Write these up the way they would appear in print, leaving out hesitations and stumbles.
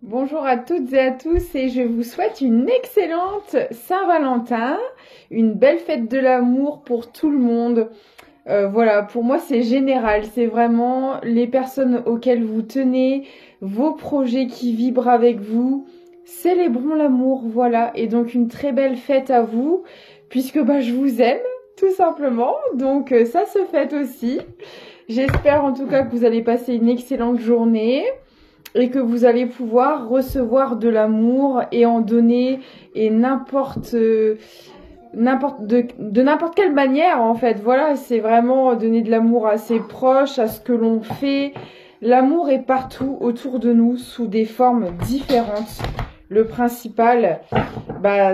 Bonjour à toutes et à tous et je vous souhaite une excellente Saint-Valentin, une belle fête de l'amour pour tout le monde. Voilà, pour moi c'est général, c'est vraiment les personnes auxquelles vous tenez, vos projets qui vibrent avec vous. Célébrons l'amour, voilà, et donc une très belle fête à vous, puisque je vous aime, tout simplement, donc ça se fête aussi. J'espère en tout cas que vous allez passer une excellente journée et que vous allez pouvoir recevoir de l'amour et en donner et de n'importe quelle manière en fait. Voilà, c'est vraiment donner de l'amour à ses proches, à ce que l'on fait. L'amour est partout autour de nous sous des formes différentes. Le principal,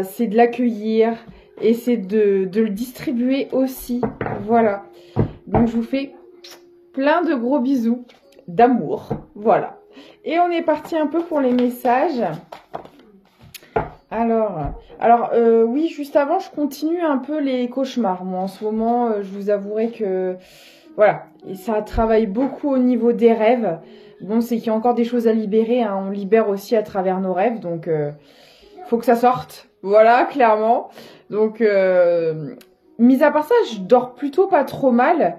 c'est de l'accueillir et c'est de le distribuer aussi. Voilà. Donc je vous fais plein de gros bisous d'amour. Voilà. Et on est parti un peu pour les messages. Oui, juste avant, je continue un peu les cauchemars. Moi, en ce moment, je vous avouerai que, voilà, et ça travaille beaucoup au niveau des rêves. Bon, c'est qu'il y a encore des choses à libérer, hein. On libère aussi à travers nos rêves, donc faut que ça sorte. Voilà, clairement. Donc, mis à part ça, je dors plutôt pas trop mal.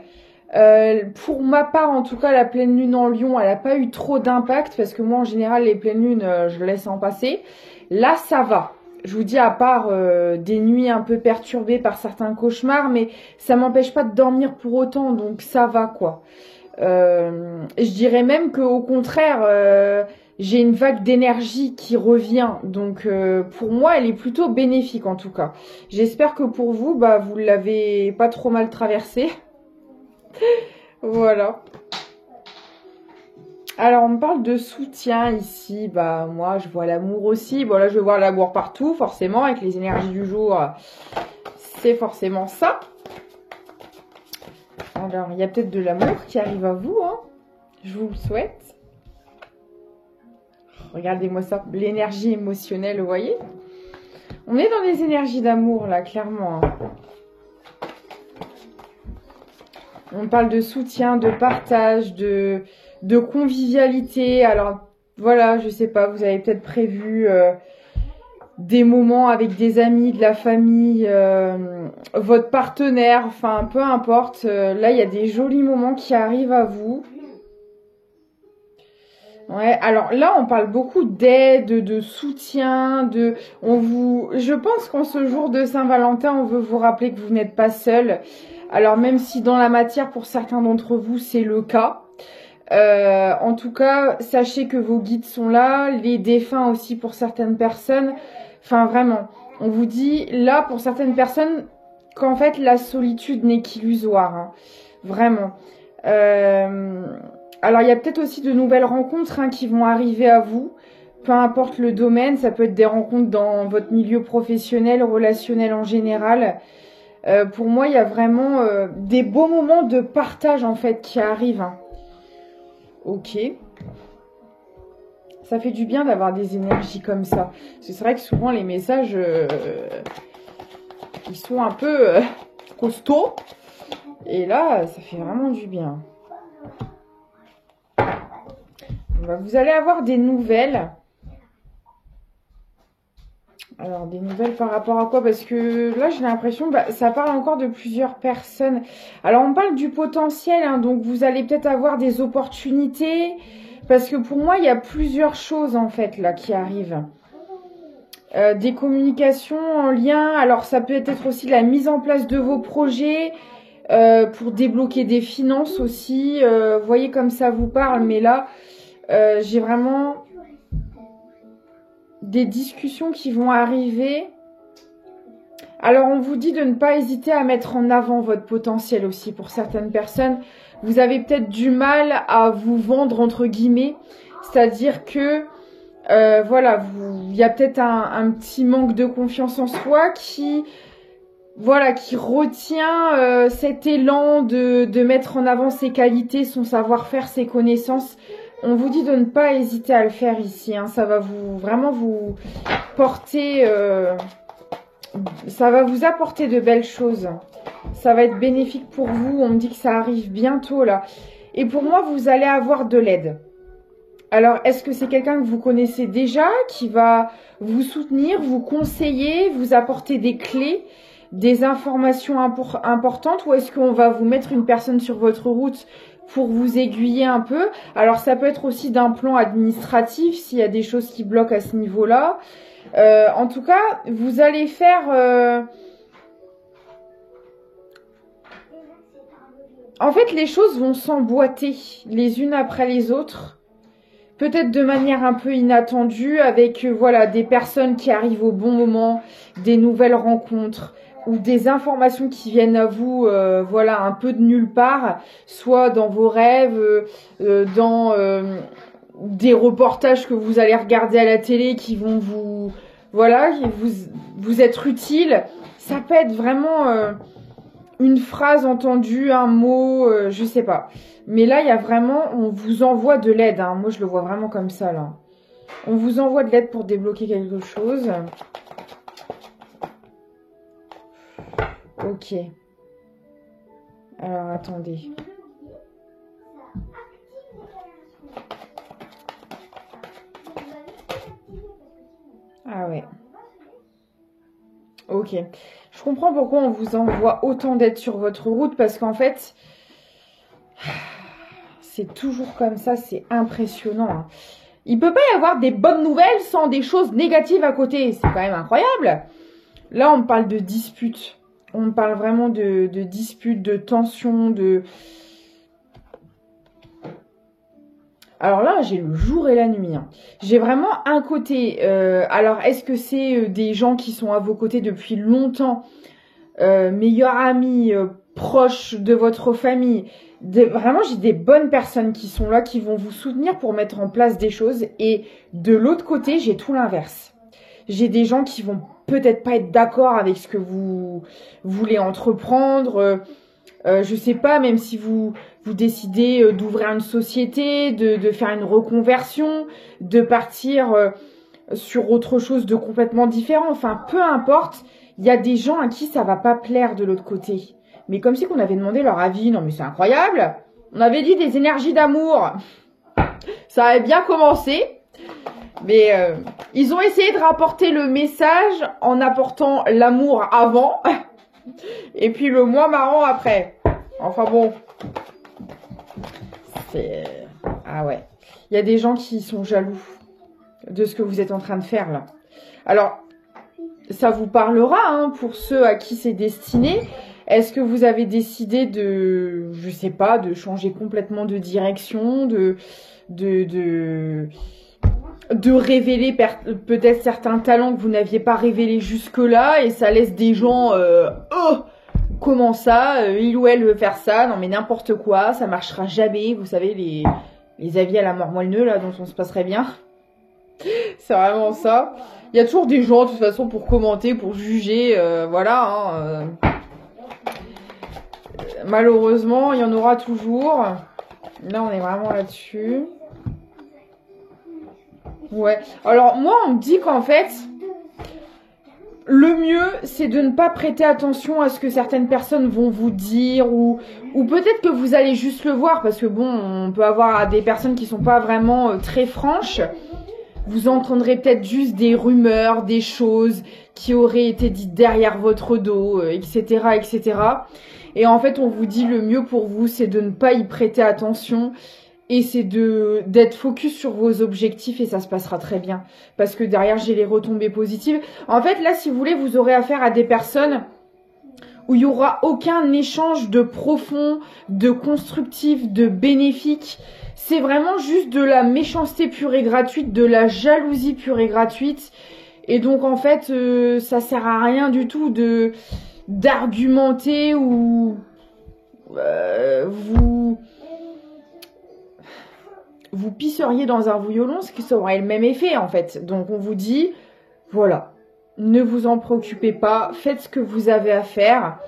Pour ma part, en tout cas, la pleine lune en Lion, elle n'a pas eu trop d'impact parce que moi, en général, les pleines lunes, je laisse en passer. Là, ça va. Je vous dis, à part des nuits un peu perturbées par certains cauchemars, mais ça m'empêche pas de dormir pour autant, donc ça va, quoi. Je dirais même qu'au contraire, j'ai une vague d'énergie qui revient, donc pour moi, elle est plutôt bénéfique en tout cas. J'espère que pour vous, vous l'avez pas trop mal traversée. Voilà. Alors, on me parle de soutien ici. Moi, je vois l'amour aussi. Bon, là, je vais voir l'amour partout, forcément, avec les énergies du jour. C'est forcément ça. Alors, il y a peut-être de l'amour qui arrive à vous, hein. Je vous le souhaite. Regardez-moi ça. L'énergie émotionnelle, vous voyez? On est dans les énergies d'amour, là, clairement, hein. On parle de soutien, de partage, de convivialité. Alors, voilà, je sais pas, vous avez peut-être prévu des moments avec des amis, de la famille, votre partenaire, enfin, peu importe. Là, il y a des jolis moments qui arrivent à vous. Ouais, alors là, on parle beaucoup d'aide, de soutien, je pense qu'en ce jour de Saint-Valentin, on veut vous rappeler que vous n'êtes pas seul. Alors même si dans la matière, pour certains d'entre vous, c'est le cas. En tout cas, sachez que vos guides sont là, les défunts aussi pour certaines personnes. Enfin, vraiment, on vous dit là, pour certaines personnes, qu'en fait, la solitude n'est qu'illusoire, hein. Vraiment. Alors, il y a peut-être aussi de nouvelles rencontres, hein, qui vont arriver à vous. Peu importe le domaine, ça peut être des rencontres dans votre milieu professionnel, relationnel en général. Pour moi, il y a vraiment des beaux moments de partage, en fait, qui arrivent, hein. Ok. Ça fait du bien d'avoir des énergies comme ça. Parce que c'est vrai que souvent, les messages, ils sont un peu costauds. Et là, ça fait vraiment du bien. Vous allez avoir des nouvelles. Alors, des nouvelles par rapport à quoi? Parce que là, j'ai l'impression, ça parle encore de plusieurs personnes. Alors, on parle du potentiel, hein, donc vous allez peut-être avoir des opportunités. Parce que pour moi, il y a plusieurs choses, en fait, là, qui arrivent. Des communications en lien. Alors, ça peut être aussi la mise en place de vos projets pour débloquer des finances aussi. Vous voyez comme ça vous parle, mais là, j'ai vraiment des discussions qui vont arriver. Alors, on vous dit de ne pas hésiter à mettre en avant votre potentiel aussi. Pour certaines personnes, vous avez peut-être du mal à vous vendre, entre guillemets. C'est-à-dire que, il y a peut-être un petit manque de confiance en soi qui retient cet élan de mettre en avant ses qualités, son savoir-faire, ses connaissances. On vous dit de ne pas hésiter à le faire ici, hein. Ça va vraiment vous porter, ça va vous apporter de belles choses. Ça va être bénéfique pour vous. On me dit que ça arrive bientôt là. Et pour moi, vous allez avoir de l'aide. Alors, est-ce que c'est quelqu'un que vous connaissez déjà, qui va vous soutenir, vous conseiller, vous apporter des clés, des informations importantes, ou est-ce qu'on va vous mettre une personne sur votre route pour vous aiguiller un peu? Alors, ça peut être aussi d'un plan administratif, s'il y a des choses qui bloquent à ce niveau-là. En tout cas, vous allez faire... En fait, les choses vont s'emboîter les unes après les autres. Peut-être de manière un peu inattendue, avec voilà, des personnes qui arrivent au bon moment, des nouvelles rencontres ou des informations qui viennent à vous, voilà, un peu de nulle part, soit dans vos rêves, dans des reportages que vous allez regarder à la télé qui vont voilà, vous être utiles. Ça peut être vraiment une phrase entendue, un mot, je sais pas. Mais là, il y a vraiment, on vous envoie de l'aide. Hein. Moi, je le vois vraiment comme ça, là. On vous envoie de l'aide pour débloquer quelque chose. Ok. Alors, attendez. Ah ouais. Ok. Je comprends pourquoi on vous envoie autant d'aide sur votre route, parce qu'en fait... C'est toujours comme ça, c'est impressionnant. Hein. Il peut pas y avoir des bonnes nouvelles sans des choses négatives à côté. C'est quand même incroyable. Là, on parle de disputes. On parle vraiment de disputes, de tensions, de... Alors là, j'ai le jour et la nuit. Hein. J'ai vraiment un côté... alors, est-ce que c'est des gens qui sont à vos côtés depuis longtemps, meilleurs amis, proches de votre famille? Vraiment, j'ai des bonnes personnes qui sont là, qui vont vous soutenir pour mettre en place des choses. Et de l'autre côté, j'ai tout l'inverse. J'ai des gens qui vont peut-être pas être d'accord avec ce que vous voulez entreprendre. Je sais pas, même si vous décidez d'ouvrir une société, de faire une reconversion, de partir sur autre chose de complètement différent. Enfin, peu importe, il y a des gens à qui ça va pas plaire de l'autre côté. Mais comme si qu'on avait demandé leur avis. Non mais c'est incroyable. On avait dit des énergies d'amour. Ça avait bien commencé. Mais ils ont essayé de rapporter le message en apportant l'amour avant. Et puis le moins marrant après. Enfin bon. C'est... Ah ouais. Il y a des gens qui sont jaloux de ce que vous êtes en train de faire là. Alors, ça vous parlera hein, pour ceux à qui c'est destiné. Est-ce que vous avez décidé de, je sais pas, de changer complètement de direction, de révéler peut-être certains talents que vous n'aviez pas révélés jusque-là et ça laisse des gens, oh, comment ça, il ou elle veut faire ça, non mais n'importe quoi, ça marchera jamais, vous savez, les avis à la mort moelle-neu là dont on se passerait bien. C'est vraiment ça. Il y a toujours des gens de toute façon pour commenter, pour juger, voilà. Hein, malheureusement, il y en aura toujours. Là, on est vraiment là-dessus. Ouais. Alors, moi, on me dit qu'en fait, le mieux, c'est de ne pas prêter attention à ce que certaines personnes vont vous dire ou peut-être que vous allez juste le voir parce que bon, on peut avoir des personnes qui sont pas vraiment très franches. Vous entendrez peut-être juste des rumeurs, des choses qui auraient été dites derrière votre dos, etc., etc. Et en fait, on vous dit le mieux pour vous, c'est de ne pas y prêter attention et c'est d'être focus sur vos objectifs et ça se passera très bien. Parce que derrière, j'ai les retombées positives. En fait, là, si vous voulez, vous aurez affaire à des personnes où il n'y aura aucun échange de profond, de constructif, de bénéfique. C'est vraiment juste de la méchanceté pure et gratuite, de la jalousie pure et gratuite. Et donc, en fait, ça sert à rien du tout d'argumenter ou vous pisseriez dans un violon, ce qui ça aurait le même effet, en fait. Donc, on vous dit, voilà, ne vous en préoccupez pas, faites ce que vous avez à faire.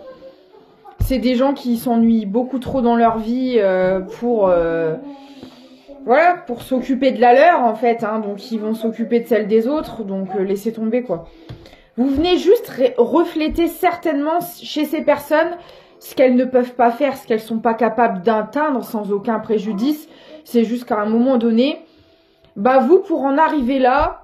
C'est des gens qui s'ennuient beaucoup trop dans leur vie pour s'occuper de la leur, en fait. Hein, donc, ils vont s'occuper de celle des autres. Donc, laissez tomber, quoi. Vous venez juste refléter certainement chez ces personnes ce qu'elles ne peuvent pas faire, ce qu'elles sont pas capables d'atteindre sans aucun préjudice. C'est juste qu'à un moment donné, bah vous, pour en arriver là,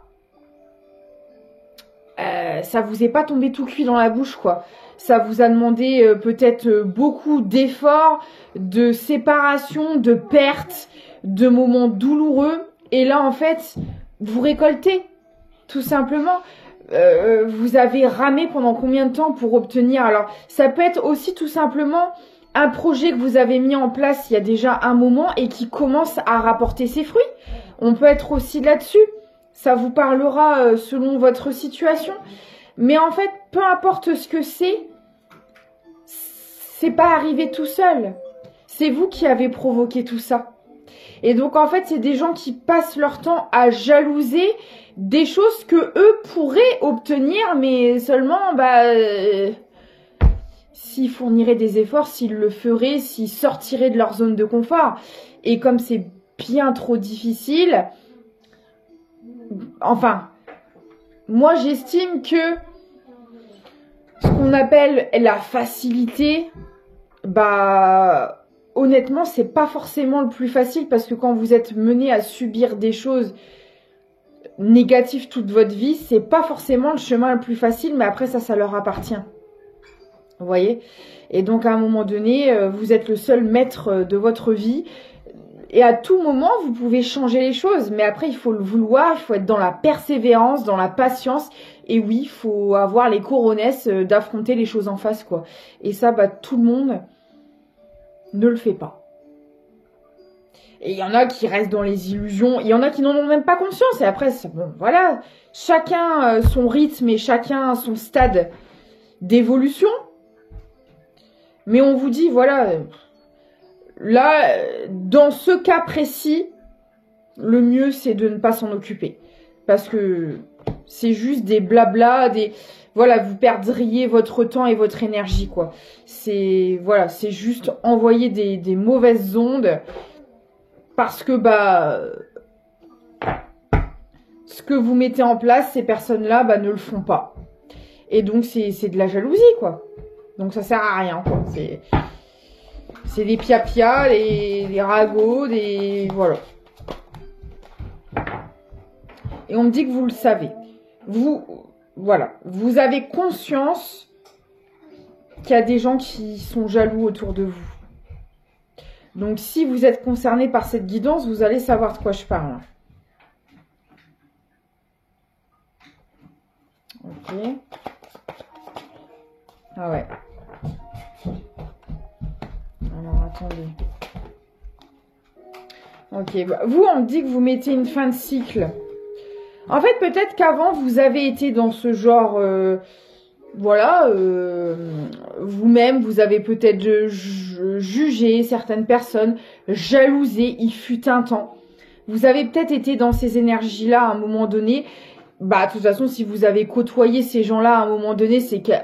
ça vous est pas tombé tout cuit dans la bouche, quoi. Ça vous a demandé peut-être beaucoup d'efforts, de séparation, de pertes, de moments douloureux. Et là, en fait, vous récoltez, tout simplement. Vous avez ramé pendant combien de temps pour obtenir? Alors, ça peut être aussi tout simplement un projet que vous avez mis en place il y a déjà un moment et qui commence à rapporter ses fruits. On peut être aussi là-dessus. Ça vous parlera selon votre situation. Mais en fait, peu importe ce que c'est pas arrivé tout seul. C'est vous qui avez provoqué tout ça. Et donc, en fait, c'est des gens qui passent leur temps à jalouser des choses que eux pourraient obtenir, mais seulement, s'ils fourniraient des efforts, s'ils le feraient, s'ils sortiraient de leur zone de confort. Et comme c'est bien trop difficile, enfin, moi, j'estime que ce qu'on appelle la facilité, honnêtement, c'est pas forcément le plus facile parce que quand vous êtes mené à subir des choses négatives toute votre vie, c'est pas forcément le chemin le plus facile, mais après ça leur appartient. Vous voyez? Et donc à un moment donné, vous êtes le seul maître de votre vie. Et à tout moment, vous pouvez changer les choses. Mais après, il faut le vouloir, il faut être dans la persévérance, dans la patience. Et oui, il faut avoir les coronesses d'affronter les choses en face, quoi. Et ça, tout le monde ne le fait pas. Et il y en a qui restent dans les illusions. Il y en a qui n'en ont même pas conscience. Et après, bon, voilà. Chacun son rythme et chacun son stade d'évolution. Mais on vous dit, voilà... Là, dans ce cas précis, le mieux, c'est de ne pas s'en occuper. Parce que c'est juste des blabla, voilà, vous perdriez votre temps et votre énergie, quoi. C'est juste envoyer des mauvaises ondes. Parce que, ce que vous mettez en place, ces personnes-là, ne le font pas. Et donc, c'est de la jalousie, quoi. Donc, ça sert à rien, quoi. C'est des pia-pia, des ragots, voilà. Et on me dit que vous le savez. Voilà. Vous avez conscience qu'il y a des gens qui sont jaloux autour de vous. Donc, si vous êtes concerné par cette guidance, vous allez savoir de quoi je parle. Ok. Ah ouais. Alors, attendez. Ok, vous, on me dit que vous mettez une fin de cycle. En fait, peut-être qu'avant, vous avez été dans ce genre... vous-même, vous avez peut-être jugé certaines personnes, jalousé, il fut un temps. Vous avez peut-être été dans ces énergies-là à un moment donné. De toute façon, si vous avez côtoyé ces gens-là à un moment donné, c'est qu'à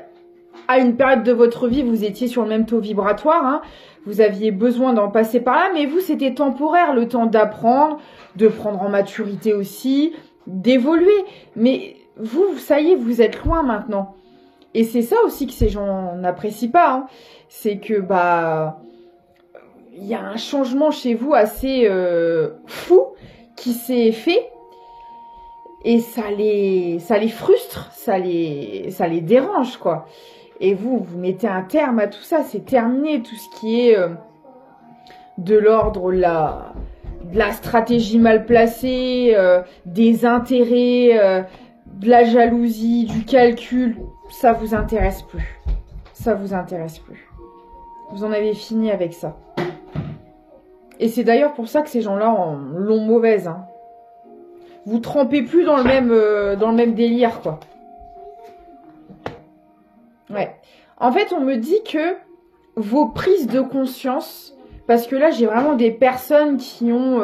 une période de votre vie, vous étiez sur le même taux vibratoire, hein. Vous aviez besoin d'en passer par là, mais vous, c'était temporaire, le temps d'apprendre, de prendre en maturité aussi, d'évoluer. Mais vous, ça y est, vous êtes loin maintenant. Et c'est ça aussi que ces gens n'apprécient pas, hein. C'est que, il y a un changement chez vous assez fou qui s'est fait. Et ça les frustre, ça les dérange, quoi. Et vous mettez un terme à tout ça, c'est terminé, tout ce qui est de l'ordre de la stratégie mal placée, des intérêts, de la jalousie, du calcul, ça vous intéresse plus. Ça vous intéresse plus. Vous en avez fini avec ça. Et c'est d'ailleurs pour ça que ces gens-là l'ont mauvaise, hein. Vous trempez plus dans le même délire, quoi. Ouais. En fait, on me dit que vos prises de conscience, parce que là, j'ai vraiment des personnes qui ont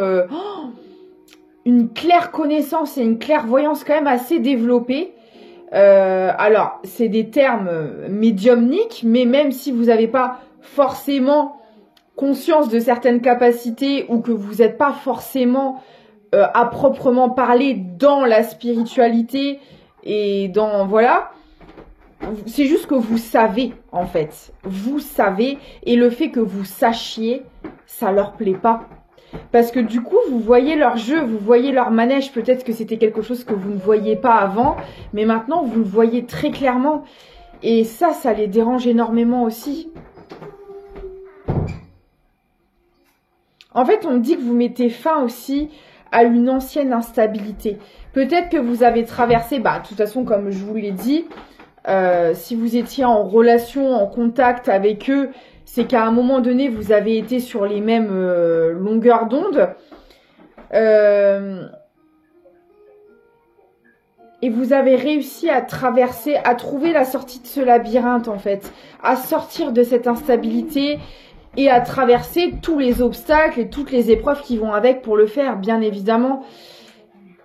une claire connaissance et une clairvoyance quand même assez développée. Alors, c'est des termes médiumniques, mais même si vous n'avez pas forcément conscience de certaines capacités ou que vous n'êtes pas forcément à proprement parler dans la spiritualité et dans... Voilà. C'est juste que vous savez, en fait. Vous savez. Et le fait que vous sachiez, ça leur plaît pas. Parce que du coup, vous voyez leur jeu, vous voyez leur manège. Peut-être que c'était quelque chose que vous ne voyiez pas avant, mais maintenant, vous le voyez très clairement. Et ça les dérange énormément aussi. En fait, on me dit que vous mettez fin aussi à une ancienne instabilité. Peut-être que vous avez traversé, de toute façon, comme je vous l'ai dit, si vous étiez en relation, en contact avec eux, c'est qu'à un moment donné, vous avez été sur les mêmes longueurs d'onde. Et vous avez réussi à traverser, à trouver la sortie de ce labyrinthe, en fait. À sortir de cette instabilité et à traverser tous les obstacles et toutes les épreuves qui vont avec pour le faire, bien évidemment.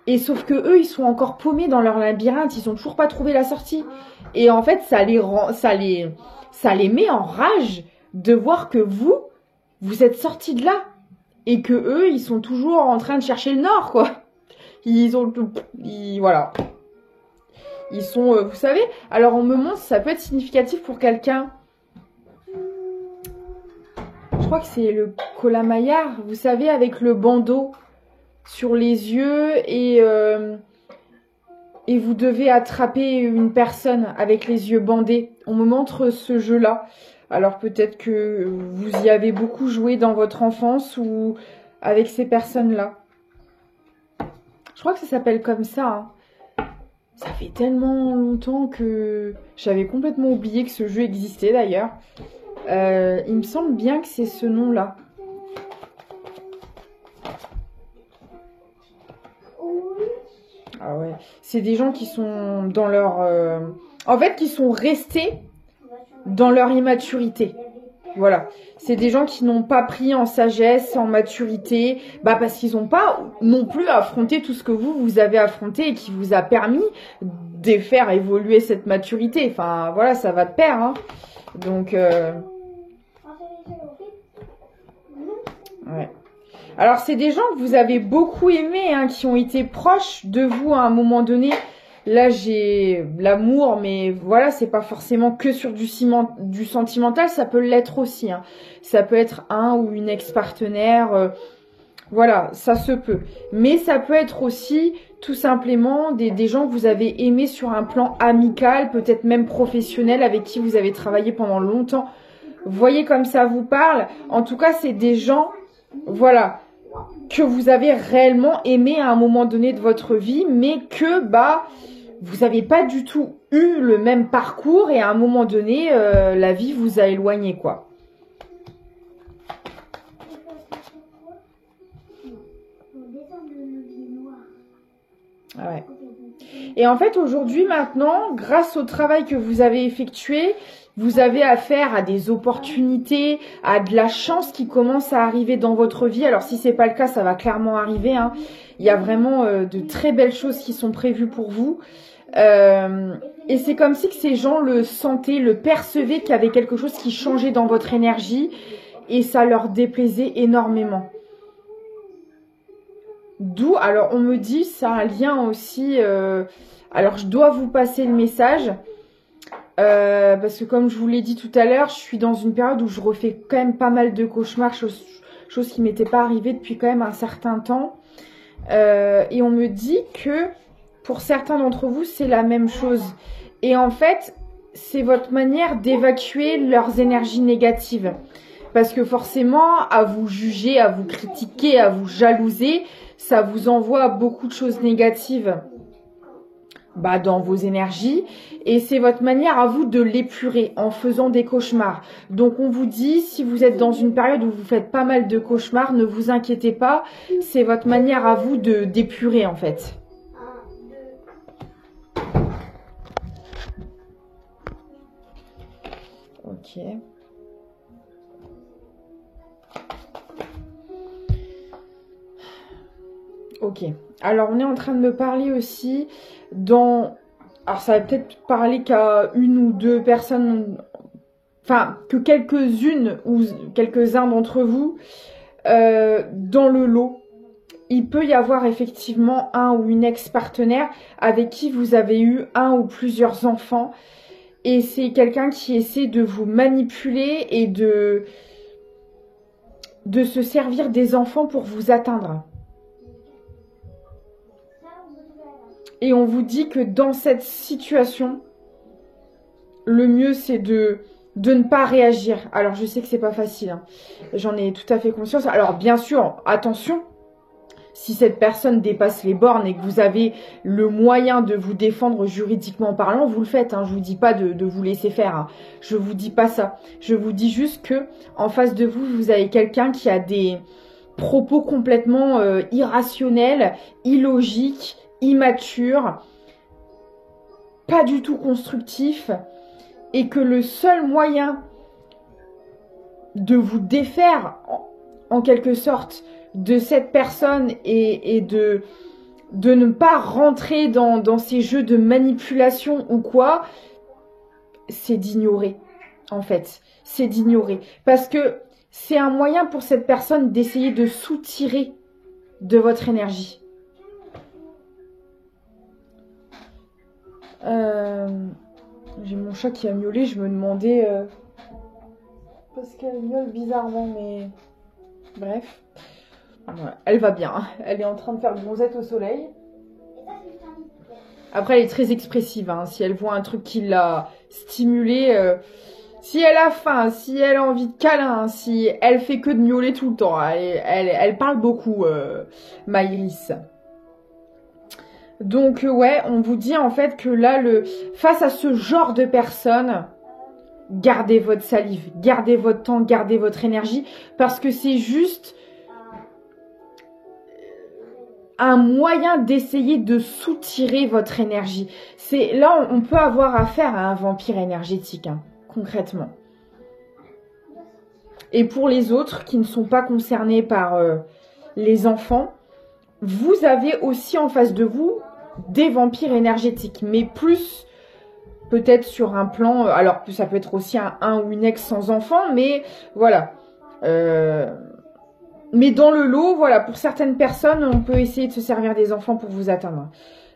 Et sauf que eux, ils sont encore paumés dans leur labyrinthe, ils n'ont toujours pas trouvé la sortie. Et en fait, ça les met en rage de voir que vous êtes sortis de là. Et que eux, ils sont toujours en train de chercher le nord, quoi. Voilà. Ils sont, vous savez, alors on me montre, ça peut être significatif pour quelqu'un. Je crois que c'est le Kolamayar, vous savez, avec le bandeau sur les yeux et vous devez attraper une personne avec les yeux bandés. On me montre ce jeu-là. Alors peut-être que vous y avez beaucoup joué dans votre enfance ou avec ces personnes-là. Je crois que ça s'appelle comme ça. Hein. Ça fait tellement longtemps que j'avais complètement oublié que ce jeu existait d'ailleurs. Il me semble bien que c'est ce nom-là. Ah ouais. C'est des gens qui sont dans leur... En fait, qui sont restés dans leur immaturité. Voilà. C'est des gens qui n'ont pas pris en sagesse, en maturité, parce qu'ils n'ont pas non plus affronté tout ce que vous avez affronté et qui vous a permis de faire évoluer cette maturité. Enfin, voilà, ça va de pair. Hein. Donc, ouais. Alors, c'est des gens que vous avez beaucoup aimés, hein, qui ont été proches de vous à un moment donné. Là, j'ai l'amour, mais voilà, c'est pas forcément que sur du sentimental, ça peut l'être aussi. Hein. Ça peut être un ou une ex-partenaire, voilà, ça se peut. Mais ça peut être aussi tout simplement des gens que vous avez aimés sur un plan amical, peut-être même professionnel, avec qui vous avez travaillé pendant longtemps. Vous voyez comme ça vous parle. En tout cas, c'est des gens, voilà, que vous avez réellement aimé à un moment donné de votre vie, mais que vous n'avez pas du tout eu le même parcours et à un moment donné, la vie vous a éloigné, quoi. Ouais. Et en fait, aujourd'hui, maintenant, grâce au travail que vous avez effectué, vous avez affaire à des opportunités, à de la chance qui commence à arriver dans votre vie. Alors, si c'est pas le cas, ça va clairement arriver. Hein. Il y a vraiment de très belles choses qui sont prévues pour vous. Et c'est comme si que ces gens le sentaient, le percevaient, qu'il y avait quelque chose qui changeait dans votre énergie et ça leur déplaisait énormément. D'où, alors on me dit, ça a un lien aussi, alors je dois vous passer le message, parce que comme je vous l'ai dit tout à l'heure, je suis dans une période où je refais quand même pas mal de cauchemars, chose qui m'était pas arrivée depuis quand même un certain temps. Et on me dit que pour certains d'entre vous, c'est la même chose. Et en fait, c'est votre manière d'évacuer leurs énergies négatives. Parce que forcément, à vous juger, à vous critiquer, à vous jalouser, ça vous envoie beaucoup de choses négatives dans vos énergies. Et c'est votre manière à vous de l'épurer en faisant des cauchemars. Donc on vous dit, si vous êtes dans une période où vous faites pas mal de cauchemars, ne vous inquiétez pas. C'est votre manière à vous de d'épurer en fait. Ok. Ok. Alors, on est en train de me parler aussi dans... Alors, ça va peut-être parler qu'à une ou deux personnes... Enfin, que quelques-unes ou quelques-uns d'entre vous dans le lot. Il peut y avoir effectivement un ou une ex-partenaire avec qui vous avez eu un ou plusieurs enfants. Et c'est quelqu'un qui essaie de vous manipuler et de de se servir des enfants pour vous atteindre. Et on vous dit que dans cette situation, le mieux c'est de ne pas réagir. Alors je sais que c'est pas facile, hein. J'en ai tout à fait conscience. Alors bien sûr, attention, si cette personne dépasse les bornes et que vous avez le moyen de vous défendre juridiquement parlant, vous le faites, hein. Je vous dis pas de vous laisser faire, hein. Je vous dis pas ça. Je vous dis juste que en face de vous, vous avez quelqu'un qui a des propos complètement irrationnels, illogiques, immatures, pas du tout constructifs, et que le seul moyen de vous défaire en quelque sorte de cette personne et de ne pas rentrer dans ces jeux de manipulation ou quoi, c'est d'ignorer, en fait. C'est d'ignorer. Parce que c'est un moyen pour cette personne d'essayer de soutirer de votre énergie. J'ai mon chat qui a miaulé, je me demandais... parce qu'elle miaule bizarrement, mais... Bref. Elle va bien, hein. Elle est en train de faire bronzette au soleil. Après, elle est très expressive, hein. Si elle voit un truc qui l'a stimulée, si elle a faim, si elle a envie de câlin, si elle fait que de miauler tout le temps. Elle parle beaucoup, Maïris. Donc, ouais, on vous dit en fait que là, face à ce genre de personnes, gardez votre salive, gardez votre temps, gardez votre énergie, parce que c'est juste un moyen d'essayer de soutirer votre énergie. Là, on peut avoir affaire à un vampire énergétique, hein, concrètement. Et pour les autres qui ne sont pas concernés par les enfants, vous avez aussi en face de vous des vampires énergétiques, mais plus peut-être sur un plan... alors, ça peut être aussi un ou une ex sans enfant, mais voilà. Mais dans le lot, voilà, pour certaines personnes, on peut essayer de se servir des enfants pour vous atteindre.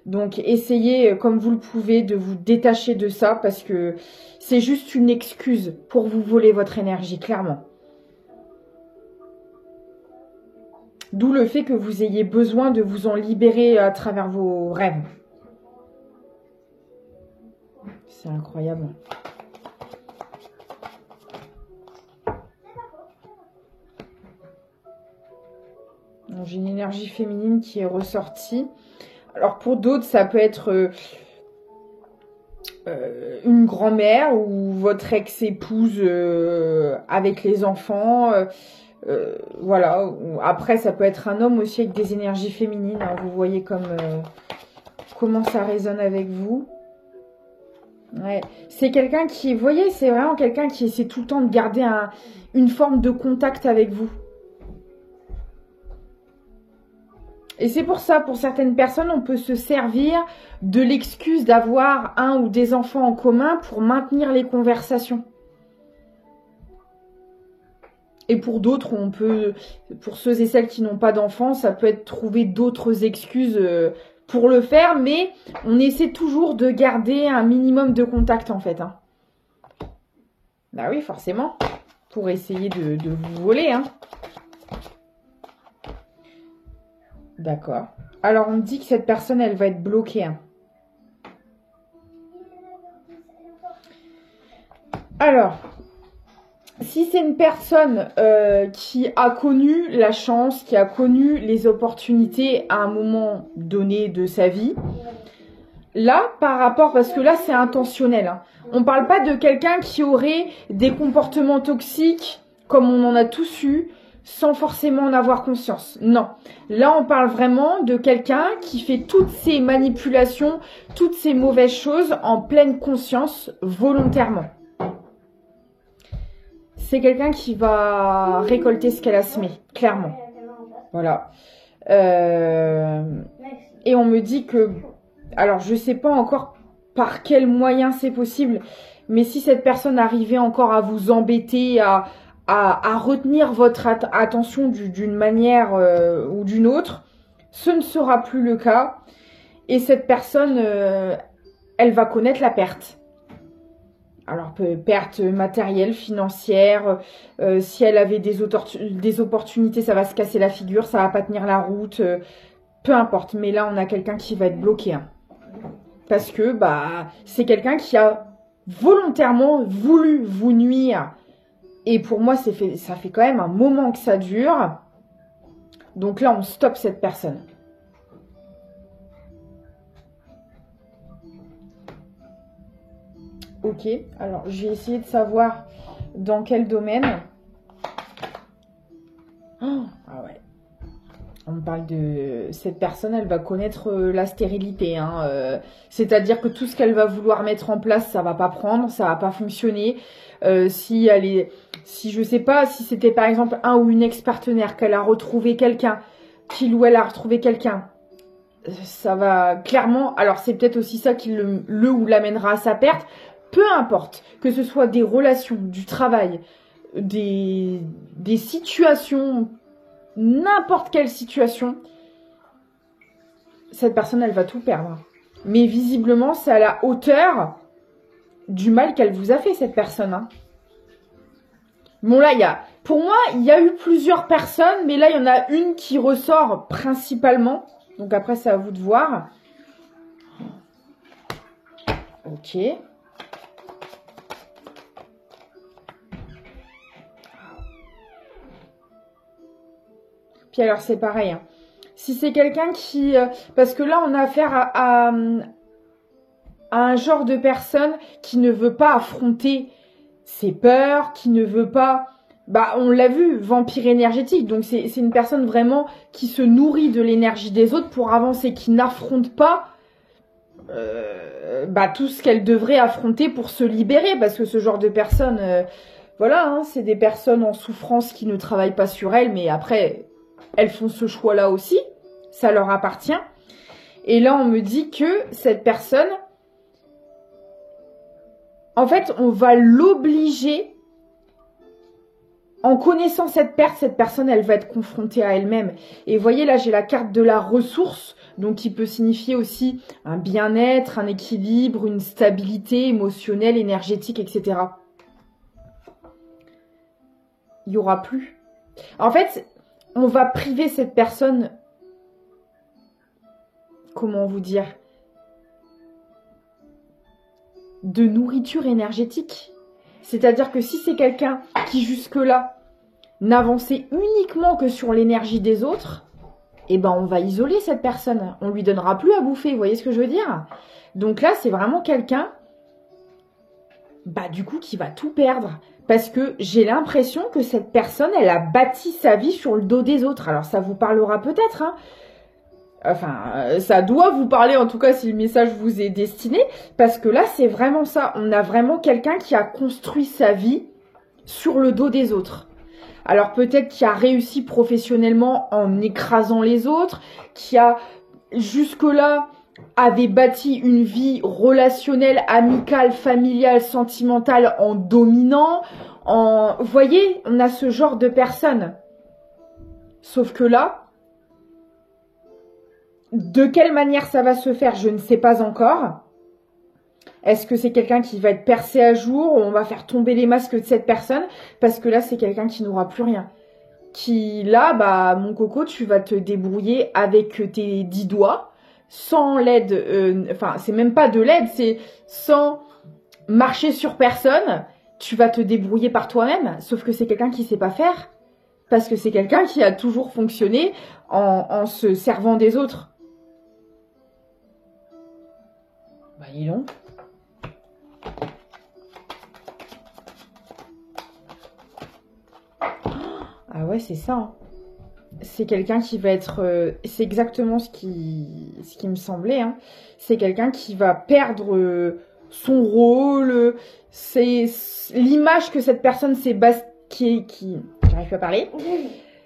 Donc, essayez, comme vous le pouvez, de vous détacher de ça, parce que c'est juste une excuse pour vous voler votre énergie, clairement. D'où le fait que vous ayez besoin de vous en libérer à travers vos rêves. C'est incroyable. J'ai une énergie féminine qui est ressortie. Alors pour d'autres, ça peut être une grand-mère ou votre ex-épouse avec les enfants. Voilà. Après, ça peut être un homme aussi avec des énergies féminines, hein. Vous voyez comment ça résonne avec vous. Ouais. C'est quelqu'un qui, vous voyez, c'est vraiment quelqu'un qui essaie tout le temps de garder une forme de contact avec vous. Et c'est pour ça, pour certaines personnes, on peut se servir de l'excuse d'avoir un ou des enfants en commun pour maintenir les conversations. Et pour d'autres, pour ceux et celles qui n'ont pas d'enfants, ça peut être trouver d'autres excuses pour le faire, mais on essaie toujours de garder un minimum de contact en fait, hein. Bah oui, forcément, pour essayer de vous voler, hein. D'accord. Alors, on me dit que cette personne, elle va être bloquée, hein. Alors, si c'est une personne qui a connu la chance, qui a connu les opportunités à un moment donné de sa vie, là, par rapport, parce que là, c'est intentionnel, hein. On ne parle pas de quelqu'un qui aurait des comportements toxiques, comme on en a tous eu, sans forcément en avoir conscience. Non. Là, on parle vraiment de quelqu'un qui fait toutes ces manipulations, toutes ces mauvaises choses en pleine conscience, volontairement. C'est quelqu'un qui va récolter ce qu'elle a semé, clairement. Voilà. Et on me dit que... Alors, je ne sais pas encore par quel moyen c'est possible, mais si cette personne arrivait encore à vous embêter, à retenir votre attention d'une manière ou d'une autre, ce ne sera plus le cas. Et cette personne, elle va connaître la perte. Alors, perte matérielle, financière, si elle avait des opportunités, ça va se casser la figure, ça va pas tenir la route, peu importe. Mais là, on a quelqu'un qui va être bloqué. Hein. Parce que bah c'est quelqu'un qui a volontairement voulu vous nuire. Et pour moi, ça fait quand même un moment que ça dure. Donc là, on stoppe cette personne. Ok, alors je vais essayer de savoir dans quel domaine. Oh, ah ouais. On parle de cette personne, elle va connaître la stérilité. Hein, c'est-à-dire que tout ce qu'elle va vouloir mettre en place, ça va pas prendre, ça va pas fonctionner. Si je sais pas, si c'était par exemple un ou une ex-partenaire, qu'elle a retrouvé quelqu'un, qu'il ou elle a retrouvé quelqu'un, ça va clairement. Alors c'est peut-être aussi ça qui le ou l'amènera à sa perte. Peu importe, que ce soit des relations, du travail, des situations, n'importe quelle situation, cette personne, elle va tout perdre. Mais visiblement, c'est à la hauteur du mal qu'elle vous a fait, cette personne. Hein. Bon, là, pour moi, il y a eu plusieurs personnes, mais là, il y en a une qui ressort principalement. Donc après, c'est à vous de voir. Ok. Puis alors, c'est pareil. Hein. Si c'est quelqu'un qui... parce que là, on a affaire à un genre de personne qui ne veut pas affronter ses peurs, qui ne veut pas... Bah, on l'a vu, vampire énergétique. Donc, c'est une personne vraiment qui se nourrit de l'énergie des autres pour avancer, qui n'affronte pas tout ce qu'elle devrait affronter pour se libérer. Parce que ce genre de personnes... voilà, hein, c'est des personnes en souffrance qui ne travaillent pas sur elles, mais après... Elles font ce choix-là aussi, ça leur appartient. Et là, on me dit que cette personne, en fait, on va l'obliger, en connaissant cette perte, cette personne, elle va être confrontée à elle-même. Et vous voyez, là, j'ai la carte de la ressource, donc qui peut signifier aussi un bien-être, un équilibre, une stabilité émotionnelle, énergétique, etc. Il n'y aura plus. En fait... On va priver cette personne, comment vous dire, de nourriture énergétique. C'est-à-dire que si c'est quelqu'un qui jusque-là n'avançait uniquement que sur l'énergie des autres, eh ben on va isoler cette personne. On lui donnera plus à bouffer, vous voyez ce que je veux dire? Donc là, c'est vraiment quelqu'un, du coup, qui va tout perdre. Parce que j'ai l'impression que cette personne, elle a bâti sa vie sur le dos des autres. Alors, ça vous parlera peut-être, hein. Enfin, ça doit vous parler, en tout cas, si le message vous est destiné. Parce que là, c'est vraiment ça. On a vraiment quelqu'un qui a construit sa vie sur le dos des autres. Alors, peut-être qui a réussi professionnellement en écrasant les autres, qui a, jusque-là, avait bâti une vie relationnelle, amicale, familiale, sentimentale en dominant, Vous voyez, on a ce genre de personnes. Sauf que là, de quelle manière ça va se faire, je ne sais pas encore. Est-ce que c'est quelqu'un qui va être percé à jour, ou on va faire tomber les masques de cette personne? Parce que là, c'est quelqu'un qui n'aura plus rien. Qui, là, mon coco, tu vas te débrouiller avec tes 10 doigts, sans l'aide, c'est même pas de l'aide, c'est sans marcher sur personne, tu vas te débrouiller par toi-même, sauf que c'est quelqu'un qui sait pas faire, parce que c'est quelqu'un qui a toujours fonctionné en se servant des autres. Ils l'ont. Ah ouais, c'est ça. Hein. C'est quelqu'un qui va être... c'est exactement ce qui me semblait. Hein. C'est quelqu'un qui va perdre son rôle. C'est l'image que cette personne s'est j'arrive pas à parler.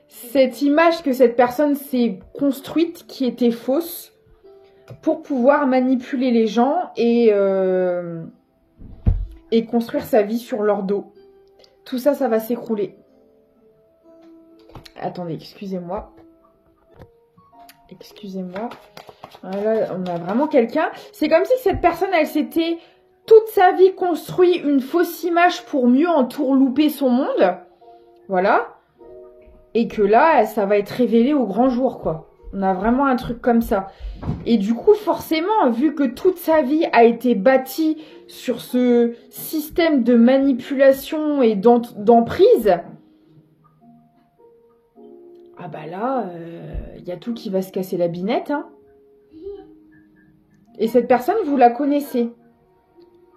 Cette image que cette personne s'est construite qui était fausse pour pouvoir manipuler les gens et construire sa vie sur leur dos. Tout ça, ça va s'écrouler. Attendez, excusez-moi. Excusez-moi. Là, on a vraiment quelqu'un. C'est comme si cette personne, elle s'était toute sa vie construit une fausse image pour mieux entourlouper son monde. Voilà. Et que là, ça va être révélé au grand jour, quoi. On a vraiment un truc comme ça. Et du coup, forcément, vu que toute sa vie a été bâtie sur ce système de manipulation et d'emprise, ah bah là, y a tout qui va se casser la binette, hein. Et cette personne, vous la connaissez.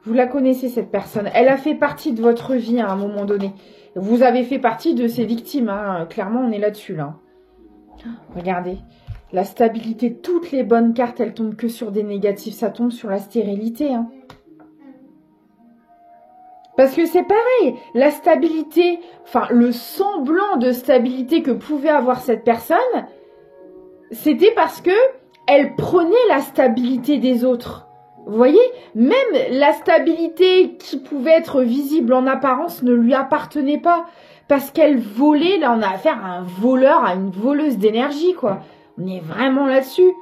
Vous la connaissez, cette personne. Elle a fait partie de votre vie à un moment donné. Vous avez fait partie de ses victimes, hein. Clairement, on est là-dessus, là. Regardez. La stabilité, toutes les bonnes cartes, elles tombent que sur des négatifs. Ça tombe sur la stérilité, hein. Parce que c'est pareil. La stabilité, enfin, le semblant de stabilité que pouvait avoir cette personne, c'était parce que elle prenait la stabilité des autres. Vous voyez, même la stabilité qui pouvait être visible en apparence ne lui appartenait pas. Parce qu'elle volait, là on a affaire à un voleur, à une voleuse d'énergie, quoi. On est vraiment là-dessus.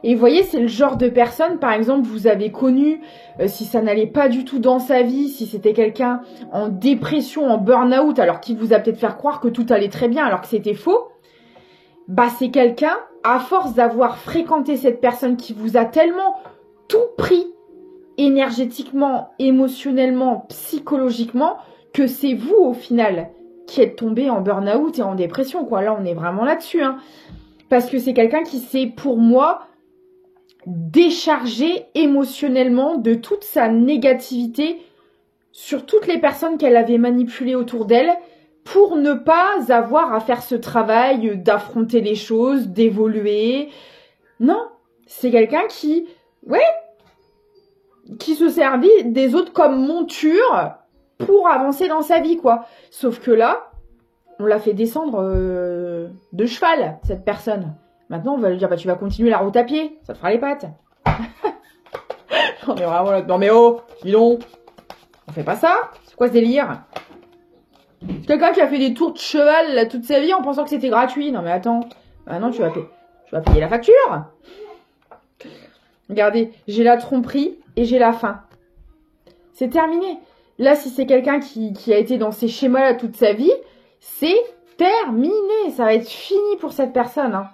Et vous voyez, c'est le genre de personne, par exemple, vous avez connu, si ça n'allait pas du tout dans sa vie, si c'était quelqu'un en dépression, en burn-out, alors qu'il vous a peut-être fait croire que tout allait très bien, alors que c'était faux. Bah, c'est quelqu'un, à force d'avoir fréquenté cette personne qui vous a tellement tout pris, énergétiquement, émotionnellement, psychologiquement, que c'est vous, au final, qui êtes tombé en burn-out et en dépression, quoi. Là, on est vraiment là-dessus, hein. Parce que c'est quelqu'un qui s'est, pour moi, déchargé émotionnellement de toute sa négativité sur toutes les personnes qu'elle avait manipulées autour d'elle, pour ne pas avoir à faire ce travail d'affronter les choses, d'évoluer. Non, c'est quelqu'un qui, qui se servit des autres comme monture pour avancer dans sa vie, quoi. Sauf que là, on l'a fait descendre de cheval, cette personne. Maintenant, on va lui dire, bah, tu vas continuer la route à pied, ça te fera les pattes. On est vraiment là. Non mais oh, dis donc, on fait pas ça? C'est quoi ce délire? C'est quelqu'un qui a fait des tours de cheval là, toute sa vie en pensant que c'était gratuit. Non mais attends, maintenant tu vas payer la facture. Regardez, j'ai la tromperie et j'ai la faim. C'est terminé. Là, si c'est quelqu'un qui a été dans ces schémas-là toute sa vie, c'est terminé. Ça va être fini pour cette personne, hein.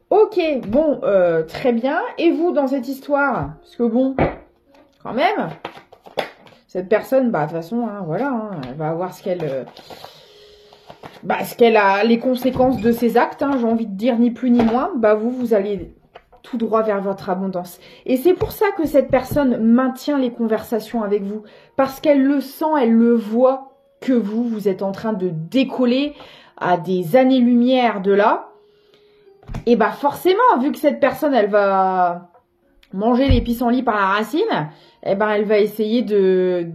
Ok, bon, très bien. Et vous, dans cette histoire? Parce que bon, quand même, cette personne, bah, de toute façon, hein, voilà, hein, elle va avoir ce qu'elle a, les conséquences de ses actes, hein, j'ai envie de dire, ni plus ni moins. Bah, vous allez tout droit vers votre abondance. Et c'est pour ça que cette personne maintient les conversations avec vous. Parce qu'elle le sent, elle le voit, que vous êtes en train de décoller à des années-lumière de là. Et bah forcément, vu que cette personne, elle va manger les pissenlits par la racine, eh ben elle va essayer de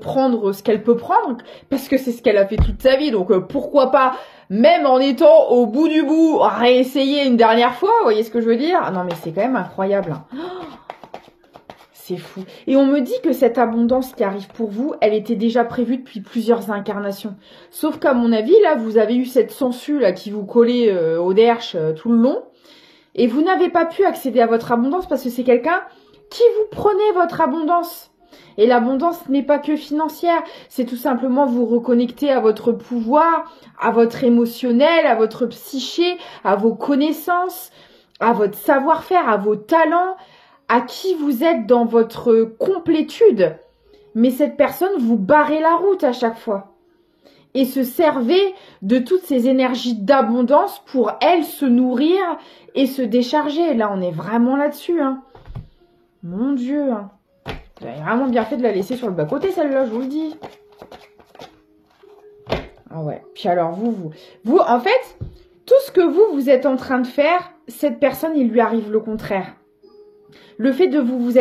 prendre ce qu'elle peut prendre, parce que c'est ce qu'elle a fait toute sa vie. Donc pourquoi pas, même en étant au bout du bout, réessayer une dernière fois, vous voyez ce que je veux dire? Non mais c'est quand même incroyable, hein. C'est fou. Et on me dit que cette abondance qui arrive pour vous, elle était déjà prévue depuis plusieurs incarnations. Sauf qu'à mon avis, là, vous avez eu cette sangsue là qui vous collait au derche tout le long. Et vous n'avez pas pu accéder à votre abondance parce que c'est quelqu'un qui vous prenait votre abondance. Et l'abondance n'est pas que financière. C'est tout simplement vous reconnecter à votre pouvoir, à votre émotionnel, à votre psyché, à vos connaissances, à votre savoir-faire, à vos talents, à qui vous êtes dans votre complétude. Mais cette personne vous barrait la route à chaque fois. Et se servait de toutes ces énergies d'abondance pour, elle, se nourrir et se décharger. Là, on est vraiment là-dessus, hein. Mon Dieu, hein. Vous avez vraiment bien fait de la laisser sur le bas-côté, celle-là, je vous le dis. Ah ouais. Puis alors, vous, en fait, tout ce que vous êtes en train de faire, cette personne, il lui arrive le contraire. Le fait de vous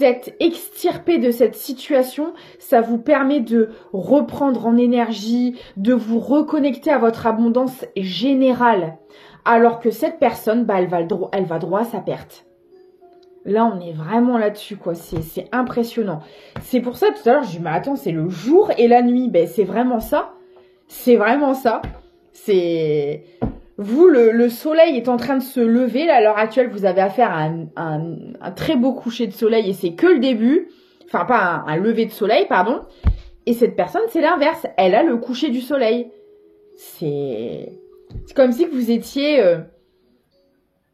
être extirpé de cette situation, ça vous permet de reprendre en énergie, de vous reconnecter à votre abondance générale. Alors que cette personne, bah, elle va droit à sa perte. Là, on est vraiment là-dessus, quoi. C'est impressionnant. C'est pour ça, tout à l'heure, je dis, mais attends, c'est le jour et la nuit. Ben, c'est vraiment ça. C'est vraiment ça. C'est... vous, le soleil est en train de se lever. Là, à l'heure actuelle, vous avez affaire à un très beau coucher de soleil et c'est que le début. Enfin, pas un lever de soleil, pardon. Et cette personne, c'est l'inverse. Elle a le coucher du soleil. C'est comme si vous étiez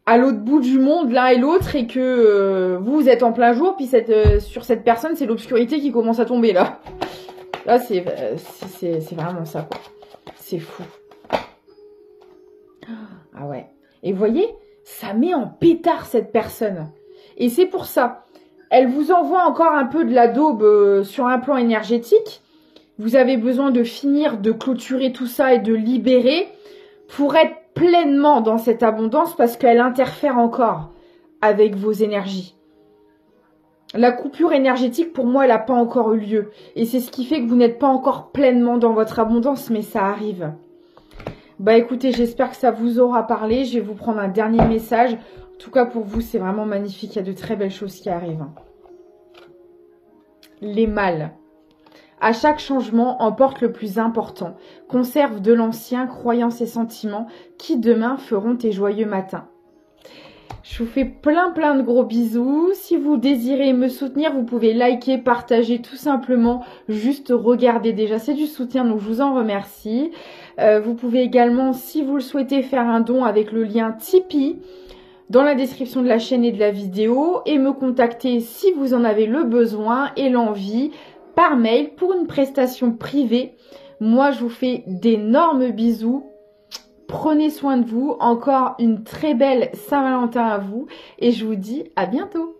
à l'autre bout du monde, l'un et l'autre, et que vous êtes en plein jour, puis sur cette personne, c'est l'obscurité qui commence à tomber, là. Là, c'est vraiment ça, quoi. C'est fou. Ah ouais. Et vous voyez, ça met en pétard cette personne. Et c'est pour ça. Elle vous envoie encore un peu de la daube sur un plan énergétique. Vous avez besoin de finir, de clôturer tout ça et de libérer pour être pleinement dans cette abondance parce qu'elle interfère encore avec vos énergies. La coupure énergétique, pour moi, elle n'a pas encore eu lieu. Et c'est ce qui fait que vous n'êtes pas encore pleinement dans votre abondance, mais ça arrive. Bah écoutez, j'espère que ça vous aura parlé. Je vais vous prendre un dernier message. En tout cas, pour vous, c'est vraiment magnifique. Il y a de très belles choses qui arrivent. Les mâles. À chaque changement, emporte le plus important. Conserve de l'ancien, croyances et sentiments qui demain feront tes joyeux matins. Je vous fais plein de gros bisous. Si vous désirez me soutenir, vous pouvez liker, partager tout simplement. Juste regarder déjà, c'est du soutien, donc je vous en remercie. Vous pouvez également, si vous le souhaitez, faire un don avec le lien Tipeee dans la description de la chaîne et de la vidéo. Et me contacter si vous en avez le besoin et l'envie par mail pour une prestation privée. Moi, je vous fais d'énormes bisous. Prenez soin de vous. Encore une très belle Saint-Valentin à vous. Et je vous dis à bientôt.